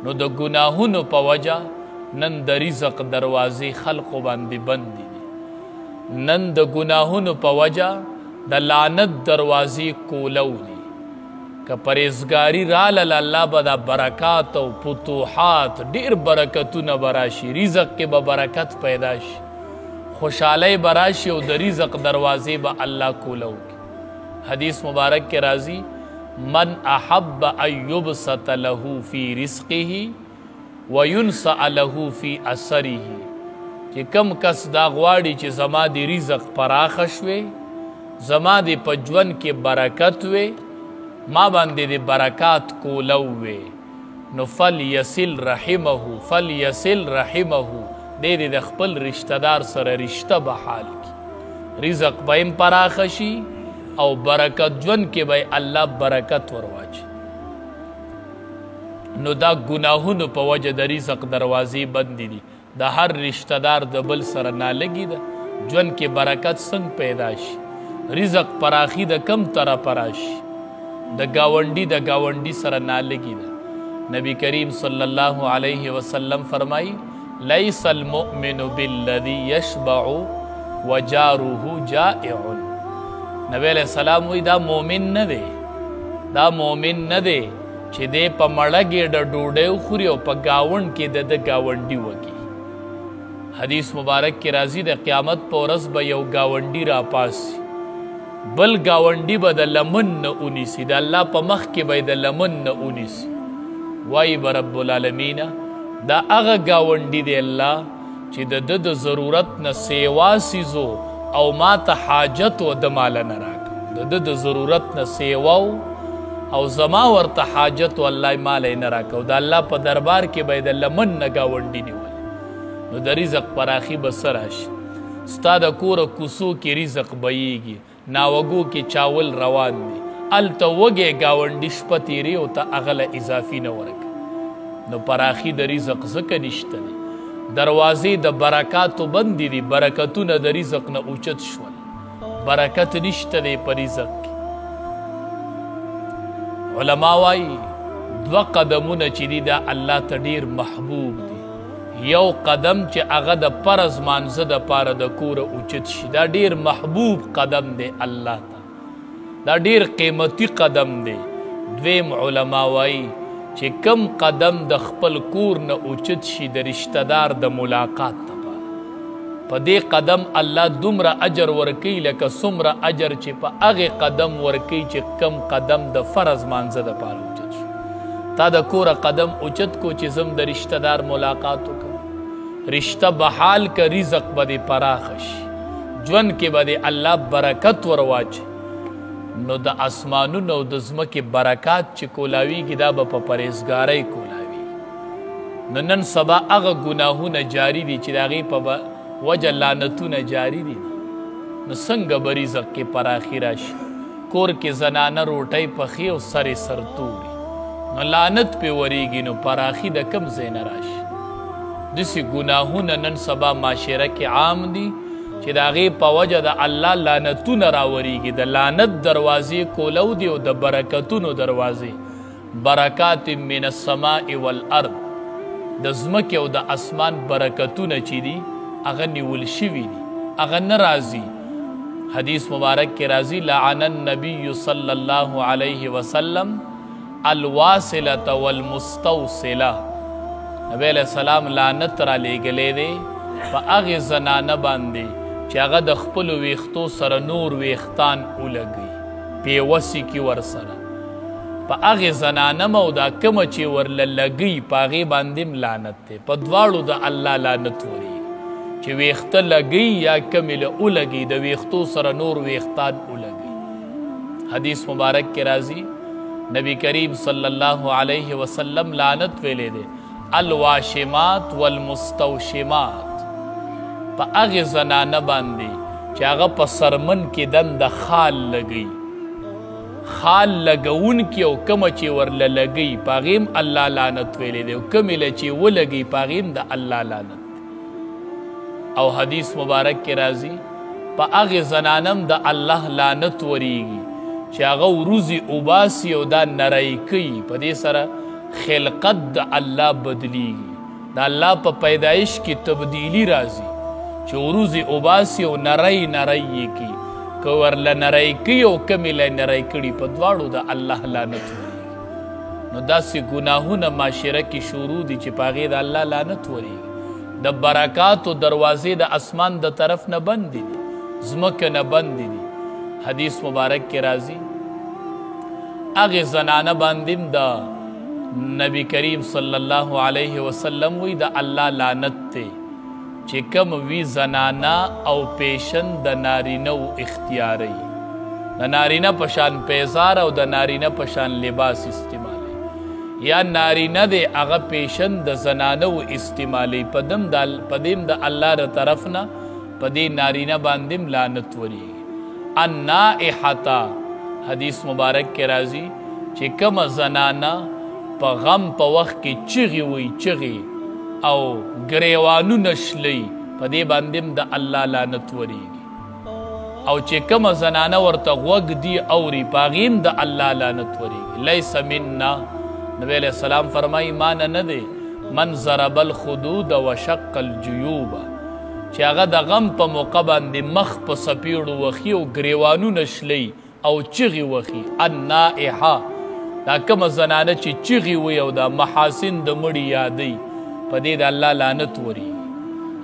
نو د ګناهونو په وجه نن د رزق دروازې خلقو باندې بند دي، نن د ګناهونو په وجه د لعنت دروازې کولو دي. که پرهیزګاري راله الله به دا برکات او فتوحات ډېر برکتونه به راشي، رزق کې به برکت پیدا شي، خوشحالی به راشي او د رزق دروازې به الله کولو کی. حدیث مبارک کې راځي من احب ان یبسط له فی رزقه وینسع له فی اثره، چې کم کس دا غواړي چې زما د رزق پراخه شوی، زما د په ژوند کې برکت وی، ما باندې د برکات کولو وی، نو فلیصل رحمه فلیصل رحمه، دې د خپل رشتہ دار سره رشته به حال کی، رزق به هم پراخه شي او برکت ژوند کې به الله برکت ورواچي. نو دا ګناهونو په وجه د رزق دروازې بندې دي، د هر رشتہ دار د بل سره نالګي ده، ژوند کې برکت څنګه پیدا شي، رزق پراخي د کم طرفه راشي، د ګاونډي سره نالګي ده. نبی کریم صلی الله علیه وسلم فرمایي لیس المؤمن بالذي یشبع وجاره جائع. نبی علیہ السلام وی دا مومن نه دی، دا مومن نه دی چې دی په مړه ګېډه ډوډۍ وخوري او په ګاونډ کې د ګاونډي وکي. حدیث مبارک کې راځي د قیامت په ورځ به یو ګاونډي راپاسي، بل ګاونډي به د لمن نه ونیسي، د الله په مخ کې به د لمن نه ونیسي. وایي به رب العالمین دا هغه ګاونډي دی الله چې د ضرورت نه سیوا سیزو او ما ته حاجت و د مال نه راکړه، د ضرورت نه سیوا او زما ورته حاجت و الله مال نه راکړه، او د الله په دربار کې به د لمن نه ګاونډي نیول، نو د رزق پراخي به څه راشي. ستا د کوره کوڅو کې رزق بهیږي، ناوګو کې چاول روان دي، هلته وږی ګاونډي شپه تېري او ته هغه له اضافي نه ورکړي. نو پراخي د رزق ځکه نشته دی، دروازې د برکاتو بندې دي، برکتونه د رزق نه اوچت شول، برکت نشته دی په رزق کې. علما وایي دوه قدمونه چې دي دا الله ته ډېر محبوب دي. یو قدم چې هغه د فرض مانځه دپاره د کوره اوچت شي، دا ډېر محبوب قدم دی الله ته، دا ډېر قیمتي قدم دی. دویم علما وایي چې کم قدم د خپل کور نه اوچت شي د رشتہ دار د ملاقات دپاره، په دې قدم الله دومره اجر ورکوي لکه څومره اجر چې په هغې قدم ورکوي چې کم قدم د فرض مانځه دپاره اوچت شو. تا د کوره قدم اوچت کو چې زم د رشتہ دار ملاقات وکړم، رشتہ بحال که رزق به دې پراخه شي، ژوند کې به دې الله برکت ورواچي. نو د اسمانونو او د ځمکې برکات چې کولاویږي دا به په پرهیزګارۍ کولاویږي. نو نن سبا هغه ګناهونه جاري دي چې د هغې په وجه لعنتونه جاري دي، نو څنګه به رزق کې پراخي راشي. کور کې زنانه روټۍ پخي او سرې سرتوري، نو لعنت پې ورېږي، نو پراخي د کم ځای نه راشي. داسې ګناهونه نن سبا معاشره کې عام دي چې د هغې په وجه د الله لعنتونه راوریږي، د لعنت دروازې کولو دي او د برکتونو دروازې. برکات من السماء والارض، د ځمکې او د اسمان برکتونه چې دي هغه نیول شوي دي، هغه نه راځي. حدیث مبارک کې راځي لعن النبی صلی الله علیه وسلم الواصلة والمستوصلة. نبی علیہ السلام لعنت را لیږلی دی په هغې زنانه باندې چې هغه د خپلو ویښتو سره نور ویښتان ولګوي، پیوسي کي ورسره، په هغې زنانه م او دا کومه چې ورله لګوي په هغې باندې م لعنت دی. په دواړو د الله لعنت ورېږي چې ویښته لګوي یا کمې له ولګوي، د ویښتو سره نور ویښتان ولګوي. حدیث مبارک کې راځي نبی کریم صلی الله علیه وسلم لعنت ویلی دی الواشمات والمستوشمات، په هغې زنانه باندې چې هغه په سرمن کې دنده خال لګوي، خال لګونکي او کومه چې ورله لګوي په هغې هم الله لعنت ویلی دی، او کومې له چې ولګوي په هغې هم د الله لعنت. او حدیث مبارک کې راځي په هغې زنانه هم د الله لعنت وریږي چې هغه وروځي اوباسي او دا نری کوي، په دې سره خلقت د الله بدلیږي د الله په پیدایش کې تبدیلی راځي چې وروځې اوباسي او نری نری یې کي که ورله نری کوي او کمې له نری کړي په دواړو د الله لعنت ورېږي نو داسې ګناهونه معاشره کې شروع دي چې په هغې د الله لعنت ورېږي د برکاتو دروازې د اسمان د طرف نه بندې دي ځمکه نه بندې دي حدیث مبارک کې راځي هغې زنانه باندې د نبی کریم صلی الله علیه وسلم وی د الله لعنت دی چې کم وی زنانه او پیشن د نارینه و اختیاری د نارینه پشان پیزار او د نارینه پشان لباس استعمالی یا نارینه دی هغه پیشن د زنانه و استعمالی پدیم د الله د طرف نه په دې نارینه باندې لعنت وریږي النائحه حدیث مبارک کې راځي چې کومه زنانه په غم په وخت کې چغې وي چغې او ګریوانونه شلي په دې باندې د الله لعنت وریږي او چې کومه زنانه ورته غوږ دي اوري په هغې د الله لعنت وریږي لیس منا نبی علیه السلام فرمایي مانه نه دی من ضرب الخدود وشق الجیوب چې هغه د غم په موقع باندې مخ په څپېړو وخي او ګریوانونه شلي او چغې وخي النائحه دا کومه زنانه چې چغې وي او دا محاسن د مړي یادوي په دې د الله لعنت وریږي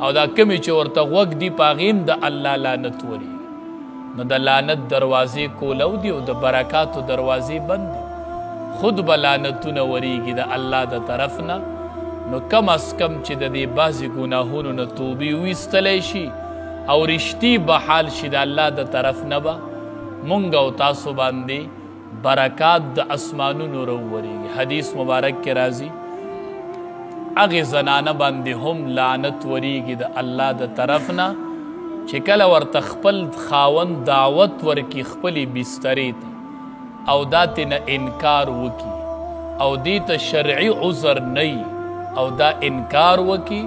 او دا کمې چې ورته غوږ دي په هغې د الله لعنت وریږي نو د لعنت دروازې کولو دي او د برکاتو دروازې بند دي خود به لعنتونه وریږي د الله د طرف نه نو کم از کم چې د دې بعضې ګناهونو نه توبې ویستلی شي او رښتي به حال شي د الله د طرف نه به مونږ او تاسو باندې برکات د اسمانونو راوورېږي حدیث مبارک کې راځي هغې زنانه باندې هم لعنت وریږي د الله د طرف نه چې کله ورته خپل خاوند دعوت ورکړي خپلې بسترې ته او دا ترنه انکار وکړي او دې ته شرعي عذر نه او دا انکار وکړي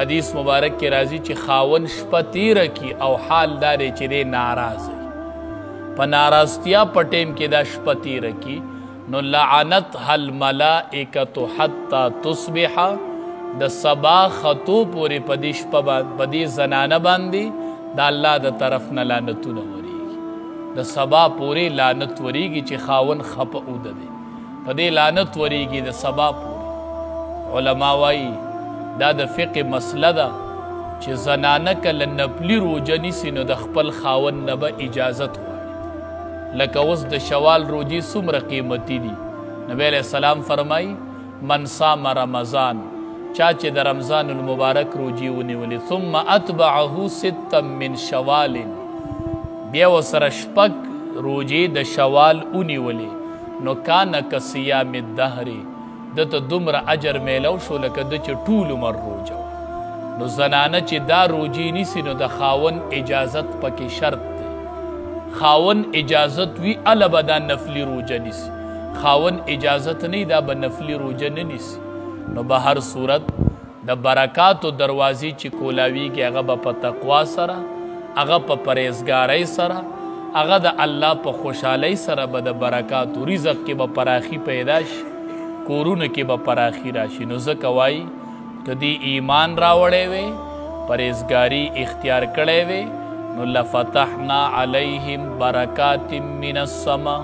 حدیث مبارک کې راځي چې خاوند شپه تیره کړي او حال دا دی چې دی ناراض په ناراضتیا په ټیم کې دا شپه تیره کړي نو لعنتها الملائکة حتی تصبح د سبا خطو پورې په دې شپه په دې زنانه باندې د الله د طرف نه لعنتونه وریږي د سبا پورې لعنت وریږي چې خاوند خپه اوده دی په دې لعنت وریږي د سبا پورې علما وایي دا د فقه مسله ده چې زنانه کله نفلي روژه نیسي نو د خپل خاوند نه به اجازت غواړي لکه اوس د شوال روجې څومره قیمتي دي نبی علیه السلام فرمایي من صام رمضان چا چې د رمضان المبارک روجې ونیولې ثم اتبعه ستا من شوال بیا ورسره شپږ روجې د شوال ونیولې نو کانه کصیام الدهر ده ته دومره اجر میلو شو لکه ده چې ټول عمر روجه نو زنانه چې دا روجې نیسي نو د خاوند اجازت پکې شرط دی خاوند اجازت وي اله به دا نفلي روجه نیسي خاوند اجازت نه دا به نفلي روجه نه نیسي نو به هر صورت د برکاتو دروازې چې کولاویږي هغه به په تقوا سره هغه په پرهیزګارۍ سره هغه د الله په خوشحالۍ سره به د برکاتو رزق کې به پراخي پیدا شي کورونو کې به پراخي راشي نو ځکه وایي که دې ایمان راوړی وی پرهیزګاري اختیار کړی وی نو لفتحنا علیهم برکات من السما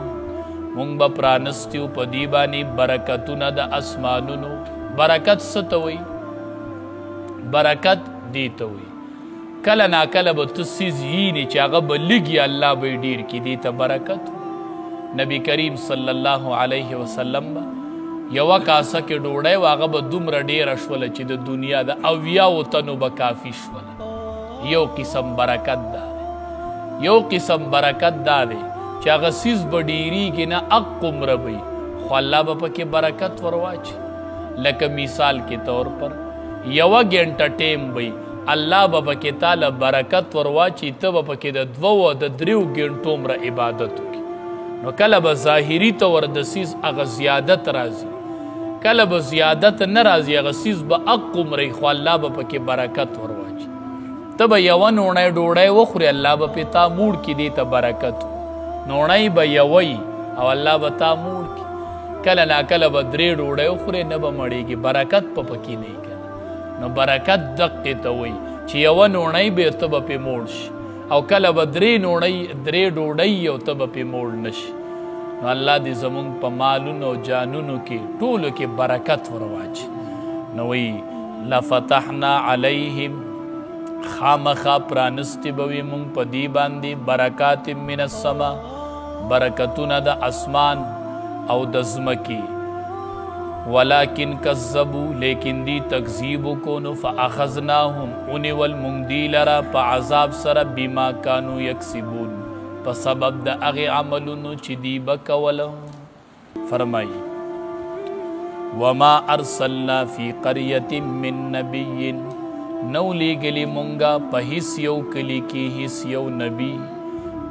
مونږ به پرانستیو په دې باندې برکتونه د اسمانونو برکت څه ته وایي برکت دې ته وایي کله ناکله به ته څیز یینې چې هغه به لږ الله به یې ډېر کړي دې ته برکت نبی کریم صلی الله علیه وسلم به یوه کاسه کې ډوډۍ و هغه به دومره ډېره شوله چې د دنیا د 80 تنو به کافي شوله یو قسم برکت دا دی یو قسم برکت دا دی چې هغه څیز به ډېرېږي نه اقمره به وي خو الله به پکې برکت ورواچي لکه مثال کې طور پر یوه ګنټه ټیم به الله به پکې تاله برکت ورواچي ته به پکې د 2 او د 3 ګنټو عمره عبادت وکړي نو کله به ظاهري طور د څیز هغه زیادت راځي کله به زیادت نه راځي هغه څیز به اقمرئ خو الله به پکې برکت ورواچي ته به یوه نوڼۍ ډوډۍ وخورې الله به پې تا موړ کړي دې ته برکت نوڼۍ به یوه او الله به تا موړ کړي کله ناکله به 3 ډوډۍ وخورې نه به مړېږي برکت په پکې نه وي کنه نو برکت دقې ته وایي چې یوه نوڼۍ به ته به پې موړ شي او کله به 3 ډوډۍ او ته به پې موړ نه شي نو الله دې زمونږ په مالونو او جانونو کې ټولو کې برکت ورواچي نو وایي لفتحنا علیهم خامخا پرانستی به وي مونږ په دې باندې برکات من السما برکتونه د اسمان او د ځمکې ولکن کذبو لیکن دی تکذیب کو نو فاخذناهم ونیول مونږ دی لره په عذاب سره بما کانو یکسبون په سبب د هغې عملونو چې دی به کوله فرمایي وما ارسلنا فی قریة من نبی نو لیگلی مونگا پا حس یو کلی کی حس یو نبی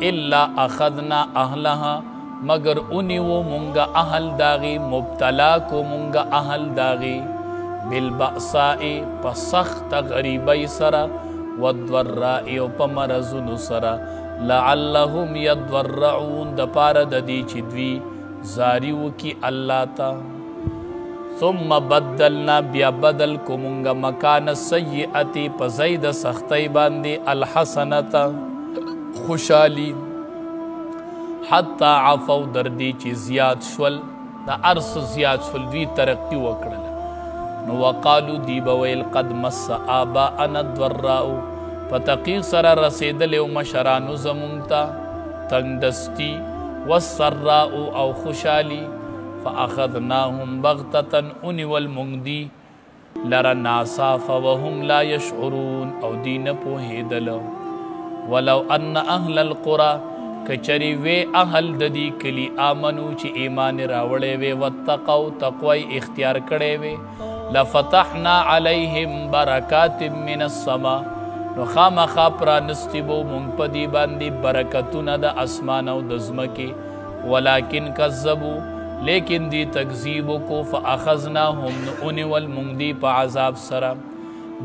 الا اخذنا اہلها مگر انیو مونگا اہل داغی مبتلا کو مونگا اہل داغی بالبعصائی پا سخت غریبی سرا والضرائی و پا مرزن سرا لعلهم یضرعون دا پارا دا دی چی دوی زاریو کی اللہ تا ثم بدلنا بیا بدل کو مونگا مکان السیئتی پا زید سختی باندی الحسنتا خوشالی حتی عفو دردی چی زیاد شول دا عرص زیاد شول دوی ترقی وکڑل نو وقالو دی بویل قد مس آباءنا الضراؤ پا تقیق سر رسیدل و مشرانو زمونتا تنگ دستی والسراؤ او خوشالی فاخذناهم بغتة انول مونگدی لرا ناصاف وهم لا يشعرون او دین پوہیدل ولو ان اہل القرى کچری وے اہل ددی کلی آمنو چی ایمان راوڑے وے واتقو تقوی اختیار کڑے وے لفتحنا علیہم برکات من السما نو خامخا پرانستی بو مونگ پدی باندی برکتون دا اسمان او دزمکی ولیکن کذبو لیکن دی تکذیب کو فاخذناهم انول مونگدی پا عذاب سرا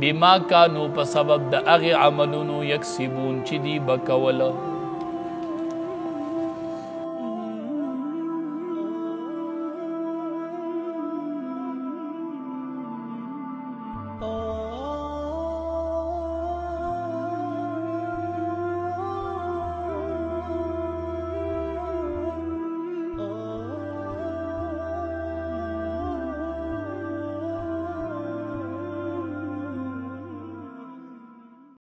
بما کانو پا سبب دا اغی عملونو یکسبون چی دی بکولو